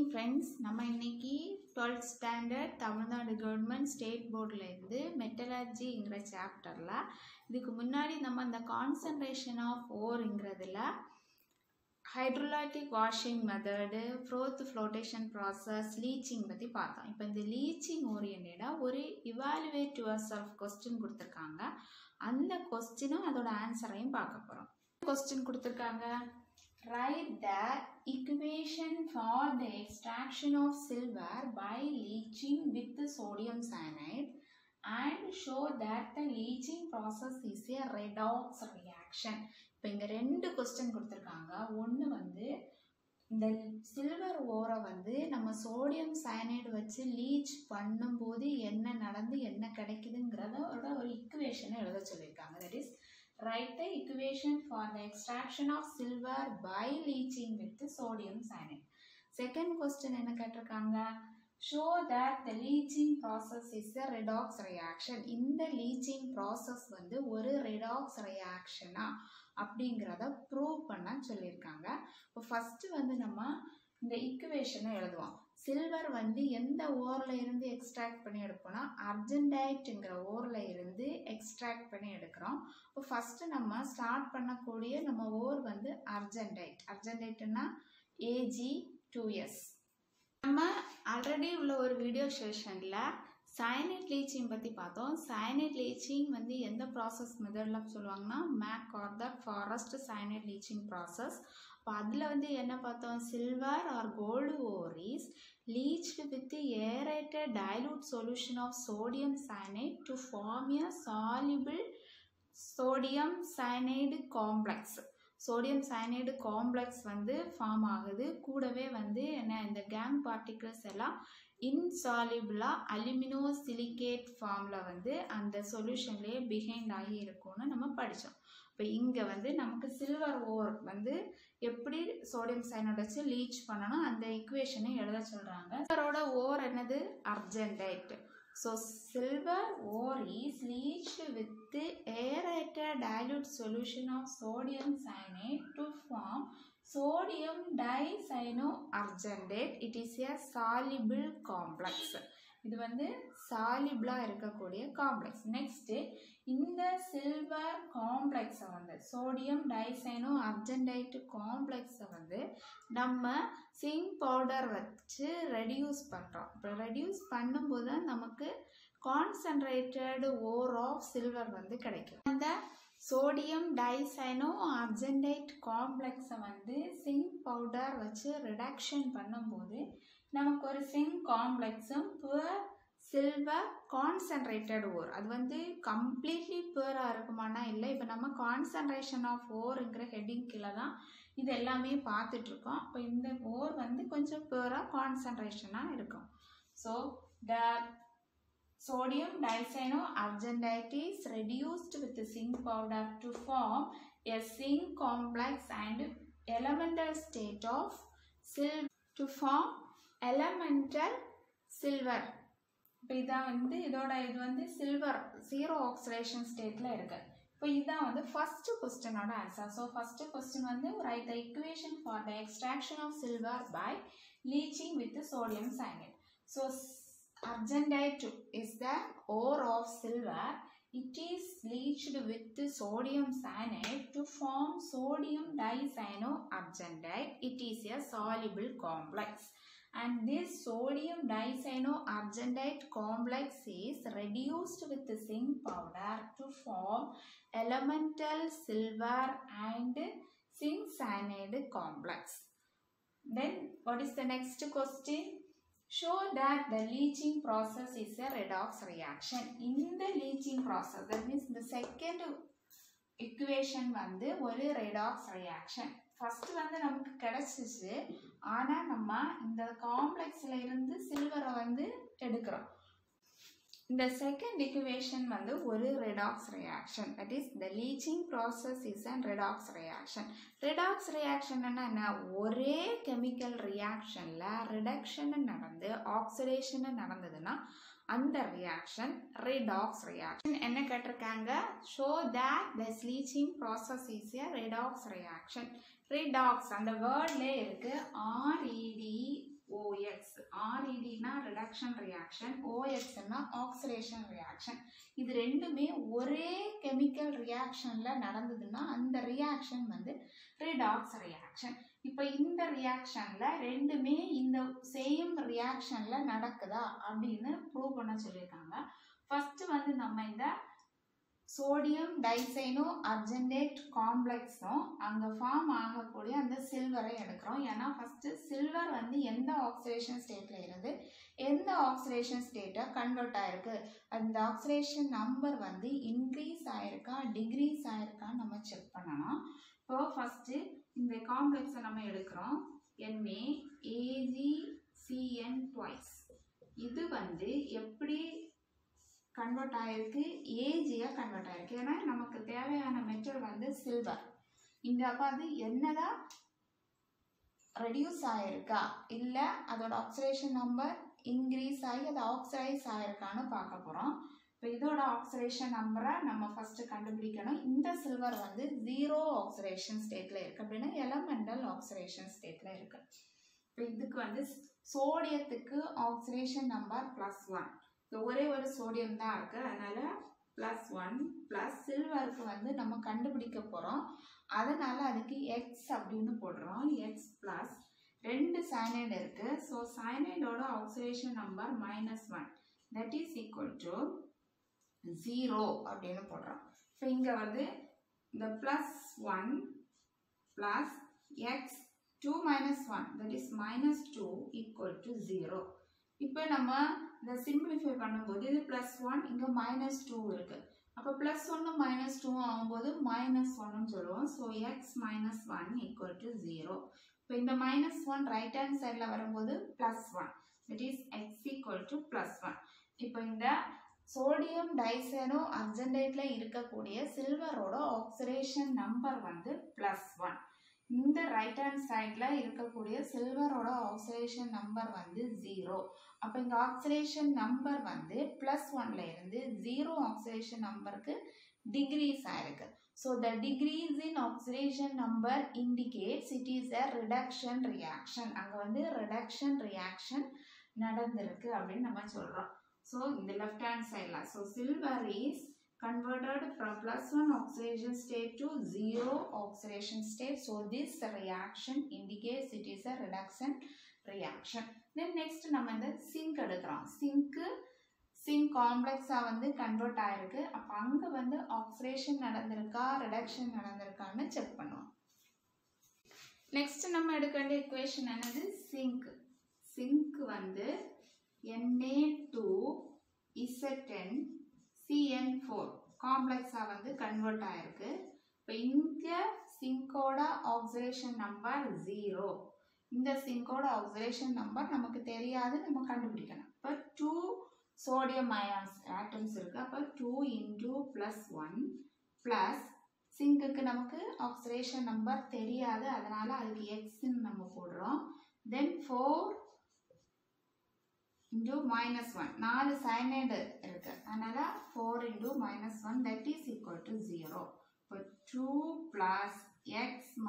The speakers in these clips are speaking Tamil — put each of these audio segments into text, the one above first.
ஈவினிங் ஃப்ரெண்ட்ஸ், நம்ம இன்னைக்கு 12th standard Tamil Nadu government state போர்டிலேருந்து மெட்டலர்ஜிங்கிற சாப்டரில் இதுக்கு முன்னாடி நம்ம இந்த கான்சன்ட்ரேஷன் ஆஃப் ஓருங்கிறதுல hydraulic washing method, froth flotation process, leaching பற்றி பார்த்தோம். இப்போ இந்த லீச்சிங் ஓரியன்டாக ஒரு இவாலுவேட் யுவர் செல்ஃப் கொஸ்டின் கொடுத்துருக்காங்க. அந்த கொஸ்டினும் அதோட ஆன்சரையும் பார்க்க போகிறோம். கொஸ்டின் கொடுத்துருக்காங்க, write the equation for the extraction of silver by leaching with the sodium cyanide and show that the leaching process is a redox reaction. இப்போ இங்கே ரெண்டு கொஸ்டின் கொடுத்துருக்காங்க. ஒன்று வந்து இந்த சில்வர் ஓரை வந்து நம்ம சோடியம் சயனைடு வச்சு லீச் பண்ணும்போது என்ன நடந்து என்ன கிடைக்குதுங்கிறதோட ஒரு இக்குவேஷனை எழுத சொல்லியிருக்காங்க. That is write the equation for the extraction of silver by leaching with sodium cyanide. Second question என்ன கேட்டிருக்காங்க, show that the leaching process is a redox reaction. இந்த leaching process வந்து ஒரு redox reactionா அப்படிங்கிறத ப்ரூவ் பண்ண சொல்லியிருக்காங்க. இப்போ ஃபர்ஸ்ட் வந்து நம்ம இந்த இக்குவேஷனை எழுதுவோம். சில்வர் வந்து எந்த ஓரில் இருந்து எக்ஸ்ட்ராக்ட் பண்ணி எடுப்போம்னா அர்ஜென்டைட்டுங்கிற ஓரில் இருந்து எக்ஸ்ட்ராக்ட் பண்ணி எடுக்கிறோம். இப்போ ஃபஸ்ட்டு நம்ம ஸ்டார்ட் பண்ணக்கூடிய நம்ம ஓர் வந்து அர்ஜென்டைட்னா Ag2S. நம்ம ஆல்ரெடி உள்ள ஒரு வீடியோ செஷனில் சயனைட் லீச்சிங் பற்றி பார்த்தோம். சயனைட் லீச்சிங் வந்து எந்த ப்ராசஸ் மெத்தடில் சொல்லுவாங்கன்னா MacArthur Forrest cyanide leaching process. இப்போ அதில் வந்து என்ன பார்த்தோம், silver or gold ore is leached with aerated dilute solution of sodium cyanide to form a soluble sodium cyanide complex. Sodium cyanide complex வந்து ஃபார்ம் ஆகுது. கூடவே வந்து என்ன இந்த கேங் பார்ட்டிகிள்ஸ் எல்லாம் இன்சால்யூபிளாக அலுமினோ சிலிகேட் ஃபார்மில் வந்து அந்த சொல்யூஷன்லேயே பிஹைண்ட் ஆகி இருக்கும்னு நம்ம படித்தோம். இப்போ இங்கே வந்து நமக்கு சில்வர் ஓர் வந்து எப்படி சோடியம் சயனைடு வச்சு லீச் பண்ணணும் அந்த இக்குவேஷனை எழுத சொல்கிறாங்க. சில்வரோட ஓர் என்னது argentite. So silver ore is leached with the aerated dilute solution of sodium cyanide to form sodium dicyanoargentate. It is a soluble complex. இது வந்து சாலிபிளாக இருக்கக்கூடிய காம்ப்ளெக்ஸ். நெக்ஸ்ட்டு இந்த சில்வர் காம்ப்ளெக்ஸை வந்து சோடியம் டைசைனோ அர்ஜென்டைட்டு காம்ப்ளெக்ஸை வந்து நம்ம சிங்க் பவுடர் வச்சு ரெடியூஸ் பண்ணுறோம். இப்போ ரெடியூஸ் பண்ணும்போது தான் நமக்கு கான்சன்ட்ரேட்டட் ஓர் ஆஃப் சில்வர் வந்து கிடைக்கும். அந்த சோடியம் டைசைனோ அர்ஜென்டைட் காம்ப்ளெக்ஸை வந்து சிங்க் பவுடர் வச்சு ரிடக்ஷன் பண்ணும்போது நமக்கு ஒரு சிங்க் காம்ப்ளெக்ஸும் புவர் சில்வர் கான்சன்ட்ரேட்டட் ஓர். அது வந்து கம்ப்ளீட்லி புவராக இருக்குமானா இல்லை. இப்போ நம்ம கான்சன்ட்ரேஷன் ஆஃப் ஓருங்கிற ஹெட்டிங் கீழே தான் இது எல்லாமே பார்த்துட்ருக்கோம். இப்போ இந்த ஓர் வந்து கொஞ்சம் புவராக கான்சன்ட்ரேஷனாக இருக்கும். So the sodium dicyanoargentate is reduced with the zinc powder to form a zinc complex and elemental state of silver to form elemental silver. இப்போ இதான் வந்து இதோட இது வந்து சில்வர் ஜீரோ ஆக்சிடேஷன் ஸ்டேட்டில் இருக்கு. இப்போ இதுதான் வந்து ஃபர்ஸ்ட் கொஸ்டினோட ஆன்சர். ஸோ ஃபர்ஸ்ட் கொஸ்டின் வந்து write the equation for the extraction of silver by leaching with the sodium cyanide. So Argentite is the ore of silver. It is leached with the sodium cyanide to form sodium dicyanoargentate. It is a soluble complex. And this sodium dicyanoargentate complex is reduced with the zinc powder to form elemental silver and zinc cyanide complex. Then what is the next question? Show that the leaching process is a redox reaction. In the leaching process, that means the second equation வந்து ஒரு redox reaction. ஃபர்ஸ்ட் வந்து நமக்கு கிடைச்சிச்சு, ஆனால் நம்ம இந்த காம்ப்ளெக்ஸில் இருந்து சில்வரை வந்து எடுக்கிறோம். இந்த செகண்ட் equation வந்து ஒரு redox reaction. That is the leaching process is a redox reaction. redox reaction என்ன, ஒரே கெமிக்கல் ரியாக்ஷனில் ரிடக்ஷன் நடந்து ஆக்சிடேஷன் நடந்ததுன்னா அந்த ரியாக்ஷன் redox reaction. என்ன கேட்டிருக்காங்க, show that this leaching process is a redox reaction. redox அந்த வேர்ட்லேயே இருக்கு, REDOX REDனா ரிடக்ஷன் ரியாக்ஷன், OXனா ஆக்சிடேஷன் ரியாக்ஷன். இது ரெண்டுமே ஒரே கெமிக்கல் ரியாக்ஷன்ல நடந்ததுன்னா அந்த ரியாக்ஷன் வந்து ரிடாக்ஸ் ரியாக்ஷன். இப்போ இந்த ரியாக்ஷன்ல ரெண்டுமே இந்த சேம் ரியாக்ஷன்ல நடக்குதா அப்படின்னு ப்ரூவ் பண்ண சொல்லியிருக்காங்க. ஃபர்ஸ்ட் வந்து நம்ம இந்த சோடியம் டைசைனோ அர்ஜென்டேட் காம்ப்ளெக்ஸும் அங்கே ஃபார்ம் ஆகக்கூடிய அந்த சில்வரை எடுக்கிறோம். ஏன்னா ஃபஸ்ட்டு சில்வர் வந்து எந்த ஆக்சிடேஷன் ஸ்டேட்டில் இருந்து எந்த ஆக்சிடேஷன் ஸ்டேட்டை கன்வெர்ட் ஆகிருக்கு, அந்த ஆக்சிடேஷன் நம்பர் வந்து இன்க்ரீஸ் ஆகிருக்கா டிக்ரீஸ் ஆகிருக்கான்னு நம்ம செக் பண்ணணும். இப்போ ஃபஸ்ட்டு இந்த காம்ப்ளெக்ஸை நம்ம எடுக்கிறோம். NaAgCN twice. இது வந்து எப்படி கன்வெர்ட் ஆகிருக்கு, ஏஜியாக கன்வெர்ட் ஆகிருக்கு. ஏன்னா நமக்கு தேவையான மெட்டல் வந்து சில்வர். இங்கே அப்போ அது என்னதான் ரெடியூஸ் ஆகிருக்கா இல்லை அதோட ஆக்சிடேஷன் நம்பர் இன்க்ரீஸ் ஆகி அது ஆக்சைஸ் ஆகிருக்கான்னு பார்க்க போகிறோம். இப்போ இதோட ஆக்சிடேஷன் நம்பரை நம்ம ஃபஸ்ட்டு கண்டுபிடிக்கணும். இந்த சில்வர் வந்து 0 ஆக்சிடேஷன் ஸ்டேட்டில் இருக்குது அப்படின்னா எலமெண்டல் ஆக்சிடேஷன் ஸ்டேட்டில் இருக்குது. இப்போ இதுக்கு வந்து சோடியத்துக்கு ஆக்சிடேஷன் நம்பர் +1. ஒரே ஒரு சோடியம் தான் இருக்கு, அதனால +1 ப்ளஸ் சில்வருக்கு வந்து நம்ம கண்டுபிடிக்க போகிறோம். அதனால அதுக்கு X அப்படின்னு போடுறோம். X ப்ளஸ் 2 சயனைடு இருக்கு. ஸோ சயனைடோட oxidation number -1 that is equal to 0 அப்படின்னு போடுறோம். இப்போ இங்கே வந்து இந்த +1 plus X 2 - 1 that is -2 equal to 0. இப்போ நம்ம இதை சிம்பிளிஃபை பண்ணும்போது இது +1 இங்கே -2 இருக்கு. அப்போ +1 -2 ஆகும்போது -1ன்னு சொல்லுவோம். So X -1 equal to 0. இப்போ இந்த -1 ரைட் ஹேண்ட் சைடில் வரும்போது +1 that is X equal to +1. இப்போ இந்த சோடியம் டைசைனோ அர்ஜென்டேட்ல இருக்கக்கூடிய சில்வரோட ஆக்சிடேஷன் நம்பர் வந்து +1. இந்த ரைட் ஹேண்ட் சைடில் இருக்கக்கூடிய சில்வரோட ஆக்சிடேஷன் நம்பர் வந்து 0. அப்போ இங்கே ஆக்சிடேஷன் நம்பர் வந்து +1ல இருந்து 0 ஆக்சிடேஷன் நம்பருக்கு டிக்ரீஸ் ஆயிருக்கு. So the decrease in oxidation number indicates it is a reduction reaction. அங்கே வந்து ரிடக்ஷன் ரியாக்ஷன் நடந்திருக்கு அப்படின்னு நம்ம சொல்கிறோம். ஸோ இந்த லெஃப்ட் ஹேண்ட் சைடில் so silver is converted from +1 oxidation state to 0 oxidation state. So this reaction indicates it is a reduction reaction. Then next நம்ம இந்த zinc எடுக்கிறோம். zinc காம்ப்ளெக்ஸா வந்து கன்வெர்ட் ஆயிருக்கு. அப்போ அங்கே வந்து ஆக்சிடேஷன் நடந்திருக்கா ரிடக்ஷன் நடந்திருக்கான்னு செக் பண்ணுவோம். நெக்ஸ்ட் நம்ம எடுக்க வேண்டிய equation என்னது zinc வந்து Na2Zn CN4 காம்ப்ளெக்ஸா வந்து கன்வெர்ட் ஆயிருக்கு. இப்போ இந்த சிங்கோட ஆக்சிடேஷன் நம்பர் 0. இந்த சிங்கோட ஆக்சிடேஷன் நம்பர் நமக்கு தெரியாது, நம்ம கண்டுபிடிக்கணும். இப்போ 2 சோடியம் அயான்ஸ் ஆட்டம்ஸ் இருக்கு. அப்போ 2 × +1 ப்ளஸ் சிங்குக்கு நமக்கு ஆக்சிடேஷன் நம்பர் தெரியாது, அதனால அதுக்கு Xன்னு நம்ம போடுறோம். தென் 4 × -1 4 சயனைடு இருக்கு, அதனால 4 × -1 that is equal to 0. இப்போ 2 + X -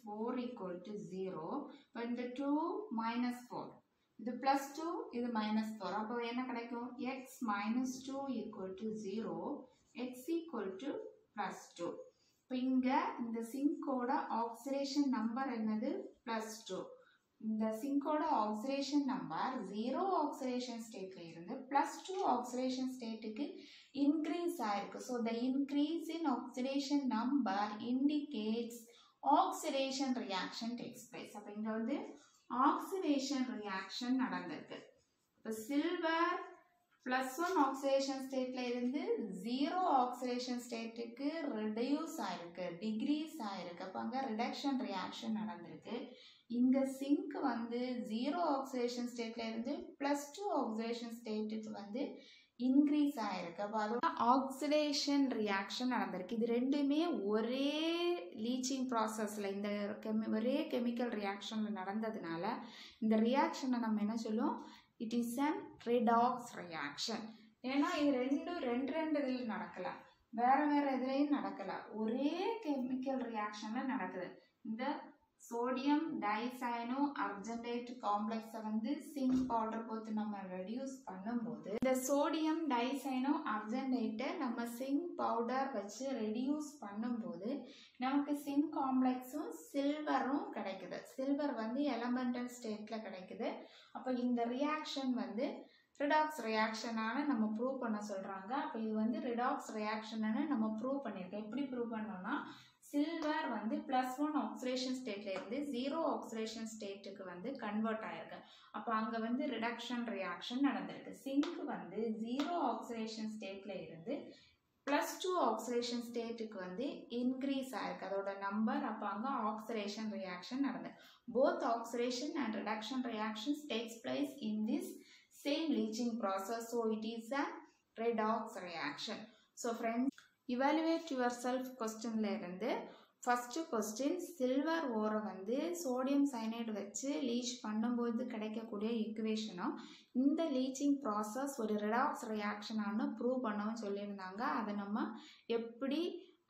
4 equal to 0. இப்போ இந்த 2 -4 இது +2 இது -4, அப்போ என்ன கிடைக்கும் X - 2 equal to 0, X equal to +2. இப்போ இங்க இந்த சிங்கோட ஆக்சிடேஷன் நம்பர் என்னது +2. இந்த சிங்கோட ஆக்சிடேஷன் நம்பர் 0 ஆக்சிடேஷன் ஸ்டேட்ல இருந்து +2 ஆக்சிடேஷன் ஸ்டேட்டுக்கு இன்க்ரீஸ் ஆயிருக்கு. So the increase in oxidation number indicates oxidation reaction takes place. அப்போ இங்கே வந்து ஆக்சிடேஷன் ரியாக்ஷன் நடந்திருக்கு. இப்போ சில்வர் +1 ஆக்சிடேஷன் ஸ்டேட்ல இருந்து 0 ஆக்சிடேஷன் ஸ்டேட்டுக்கு ரெடியூஸ் ஆயிருக்கு, டிக்ரீஸ் ஆயிருக்கு. அப்போ அங்கே ரிடக்ஷன் ரியாக்ஷன் நடந்திருக்கு. இங்க சிங்க் வந்து 0 ஆக்சிடேஷன் ஸ்டேட்ல இருந்து +2 ஆக்சிடேஷன் ஸ்டேட்டுக்கு வந்து இன்க்ரீஸ் ஆயிருக்கு. அப்போ அதோட ஆக்சிடேஷன் ரியாக்ஷன் நடந்திருக்கு. இது ரெண்டுமே ஒரே லீச்சிங் ப்ராசஸில் இந்த ஒரே கெமிக்கல் ரியாக்ஷனில் நடந்ததுனால இந்த ரியாக்ஷனை நம்ம என்ன சொல்லுவோம், it is an redox reaction. ஏன்னா இது ரெண்டு இதில் நடக்கல, வேற இதுலையும் நடக்கல, ஒரே கெமிக்கல் ரியாக்ஷனில் நடக்குது. இந்த சோடியம் டைசைனோ அர்ஜென்டேட் காம்ப்ளெக்ஸை வந்து சிங்க் பவுடர் போட்டு நம்ம ரெடியூஸ் பண்ணும்போது இந்த சோடியம் டைசைனோ அர்ஜென்டேட்டை நம்ம சிங்க் பவுடர் வச்சு ரெடியூஸ் பண்ணும்போது நமக்கு சிங்க் காம்ப்ளெக்ஸும் சில்வரும் கிடைக்குது. சில்வர் வந்து எலமெண்டல் ஸ்டேட்டில் கிடைக்குது. அப்போ இந்த ரியாக்ஷன் வந்து ரிடாக்ஸ் ரியாக்ஷனான நம்ம ப்ரூவ் பண்ண சொல்கிறாங்க. அப்போ இது வந்து ரிடாக்ஸ் ரியாக்ஷன்னு நம்ம ப்ரூவ் பண்ணியிருக்கோம். எப்படி ப்ரூவ் பண்ணோம்னா சில்வர் வந்து +1 ஆக்சிடேஷன் ஸ்டேட்ல இருந்து 0 ஆக்சிடேஷன் ஸ்டேட்டுக்கு வந்து கன்வெர்ட் ஆயிருக்கு. அப்போ அங்கே வந்து ரிடக்ஷன் ரியாக்ஷன் நடந்திருக்கு. சிங்க் வந்து 0 ஆக்சிடேஷன் ஸ்டேட்ல இருந்து +2 ஆக்சிடேஷன் ஸ்டேட்டுக்கு வந்து இன்க்ரீஸ் ஆயிருக்கு அதோட நம்பர். அப்போ அங்கே ஆக்சிடேஷன் ரியாக்ஷன் நடந்தது. Both oxidation and reduction reactions takes place in this same leaching process, so it is a redox reaction. So friends, evaluate yourself question la irundhu first question silver ore வந்து sodium cyanide வச்சு லீச் பண்ணும்போது கிடைக்கக்கூடிய ஈக்குவேஷனும் இந்த லீச்சிங் ப்ராசஸ் ஒரு redox reaction ஆன ப்ரூவ் பண்ணவும் சொல்லியிருந்தாங்க. அதை நம்ம எப்படி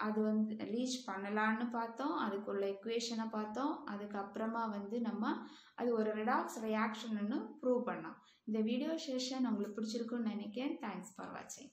அது வந்து லீச் பண்ணலான்னு பார்த்தோம், அதுக்குள்ள இக்குவேஷனை பார்த்தோம். அதுக்கப்புறமா வந்து நம்ம அது ஒரு ரிடாக்ஸ் ரியாக்ஷன்னு ப்ரூவ் பண்ணோம். இந்த வீடியோ செஷன் உங்களுக்கு பிடிச்சிருக்குன்னு நினைக்கிறேன். தேங்க்ஸ் ஃபார் வாட்சிங்.